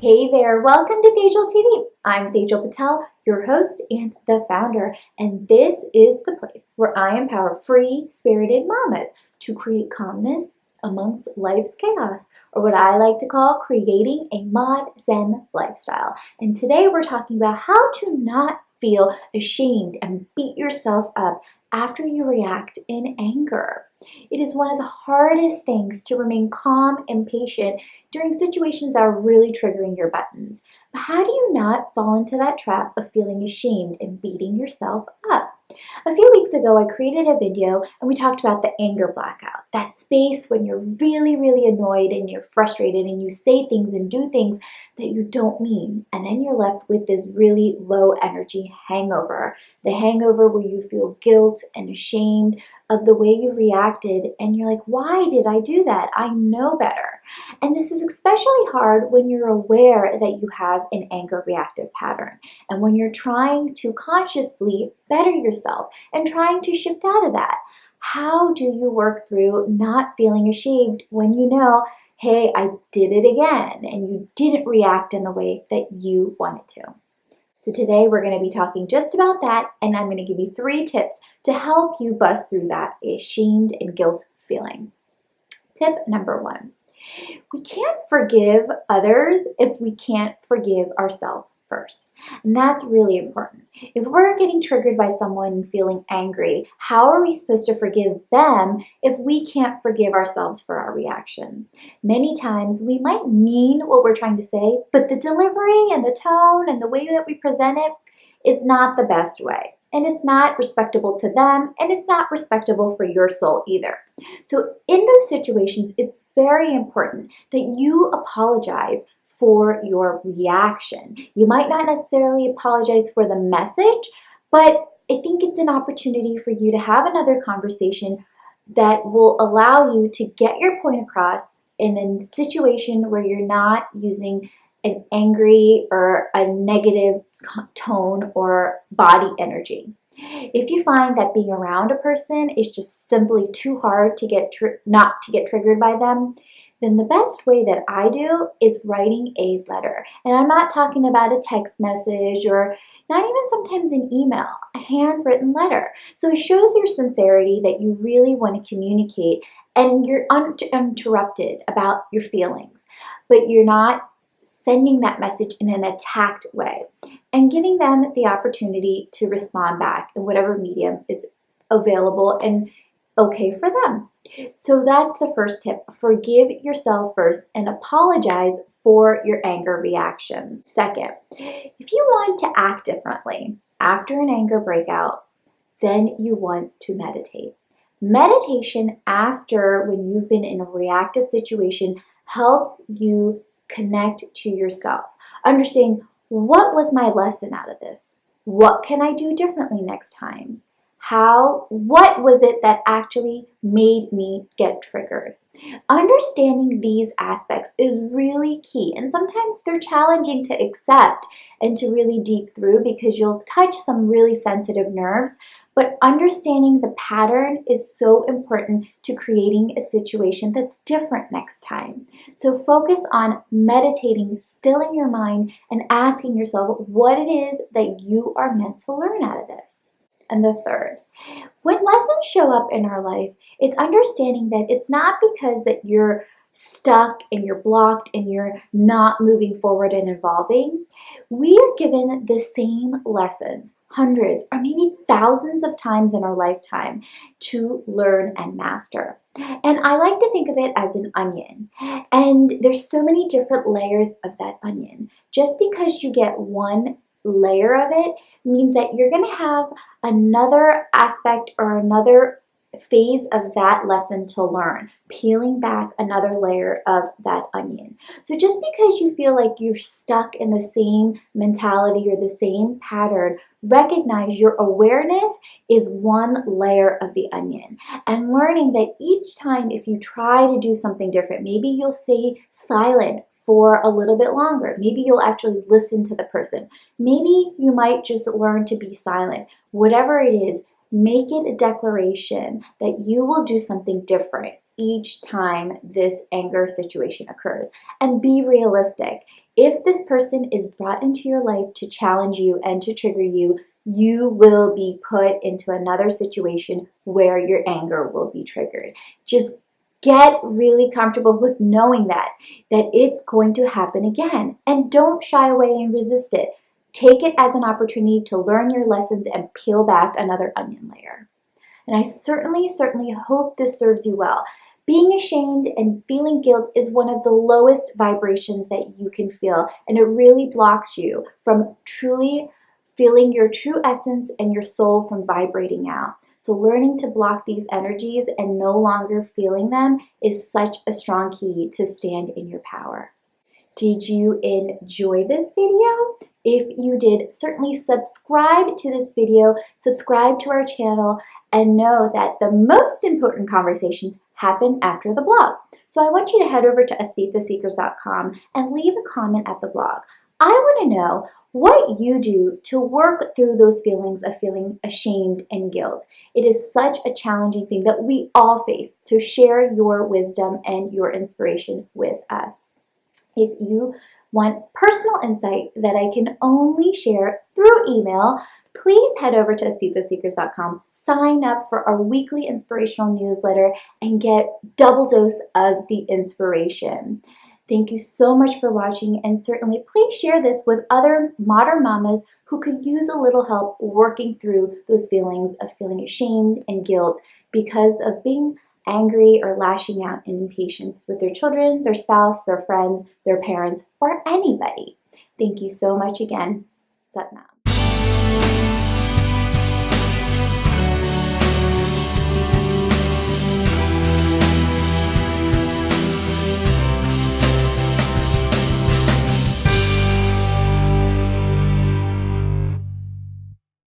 Hey there, welcome to Tejal TV. I'm Tejal Patel, your host and the founder, and this is the place where I empower free, spirited mamas to create calmness amongst life's chaos, or what I like to call creating a mod zen lifestyle. And today we're talking about how to not feel ashamed and beat yourself up after you react in anger. It is one of the hardest things to remain calm and patient during situations that are really triggering your buttons. But how do you not fall into that trap of feeling ashamed and beating yourself up? A few weeks ago, I created a video and we talked about the anger blackout, that space when you're really annoyed and you're frustrated and you say things and do things that you don't mean. And then you're left with this really low energy hangover, the hangover where you feel guilt and ashamed of the way you reacted. And you're like, why did I do that? I know better. And this is especially hard when you're aware that you have an anger reactive pattern and when you're trying to consciously better yourself and trying to shift out of that. How do you work through not feeling ashamed when you know, hey, I did it again, and you didn't react in the way that you wanted to? So today we're going to be talking just about that, and I'm going to give you 3 tips to help you bust through that ashamed and guilt feeling. Tip number 1. We can't forgive others if we can't forgive ourselves first. And that's really important. If we're getting triggered by someone feeling angry, how are we supposed to forgive them if we can't forgive ourselves for our reaction? Many times we might mean what we're trying to say, but the delivery and the tone and the way that we present it is not the best way. And it's not respectable to them, and it's not respectable for your soul either. So in those situations, it's very important that you apologize for your reaction. You might not necessarily apologize for the message, but I think it's an opportunity for you to have another conversation that will allow you to get your point across in a situation where you're not using an angry or a negative tone or body energy. If you find that being around a person is just simply too hard to get not to get triggered by them, then the best way that I do is writing a letter. And I'm not talking about a text message or not even sometimes an email, a handwritten letter. So it shows your sincerity that you really want to communicate and you're uninterrupted about your feelings, but you're not sending that message in an attacked way and giving them the opportunity to respond back in whatever medium is available and okay for them. So that's the first tip. Forgive yourself first and apologize for your anger reaction. Second, if you want to act differently after an anger breakout, then you want to meditate. Meditation after when you've been in a reactive situation helps you connect to yourself. Understand, what was my lesson out of this? What can I do differently next time? What was it that actually made me get triggered? Understanding these aspects is really key, and sometimes they're challenging to accept and to really deep through because you'll touch some really sensitive nerves. But understanding the pattern is so important to creating a situation that's different next time. So focus on meditating, stilling your mind, and asking yourself what it is that you are meant to learn out of this. And the third, when lessons show up in our life, it's understanding that it's not because that you're stuck and you're blocked and you're not moving forward and evolving. We are given the same lessons hundreds or maybe thousands of times in our lifetime to learn and master. And I like to think of it as an onion. And there's so many different layers of that onion. Just because you get one layer of it means that you're going to have another aspect or another phase of that lesson to learn, peeling back another layer of that onion. So just because you feel like you're stuck in the same mentality or the same pattern, recognize your awareness is one layer of the onion. And learning that each time if you try to do something different, maybe you'll stay silent for a little bit longer. Maybe you'll actually listen to the person. Maybe you might just learn to be silent. Whatever it is, make it a declaration that you will do something different each time this anger situation occurs. And be realistic. If this person is brought into your life to challenge you and to trigger you, you will be put into another situation where your anger will be triggered. Just get really comfortable with knowing that it's going to happen again. And don't shy away and resist it. Take it as an opportunity to learn your lessons and peel back another onion layer. And I certainly hope this serves you well. Being ashamed and feeling guilt is one of the lowest vibrations that you can feel, and it really blocks you from truly feeling your true essence and your soul from vibrating out. So learning to block these energies and no longer feeling them is such a strong key to stand in your power. Did you enjoy this video? If you did, certainly subscribe to this video, subscribe to our channel, and know that the most important conversations happen after the blog. So I want you to head over to aestheticseekers.com and leave a comment at the blog. I want to know what you do to work through those feelings of feeling ashamed and guilt. It is such a challenging thing that we all face, so share your wisdom and your inspiration with us. If you want personal insight that I can only share through email, please head over to aesthetaseekers.com, sign up for our weekly inspirational newsletter, and get double dose of the inspiration. Thank you so much for watching, and certainly please share this with other modern mamas who could use a little help working through those feelings of feeling ashamed and guilt because of being angry or lashing out in impatience with their children, their spouse, their friends, their parents, or anybody. Thank you so much again. Satnam.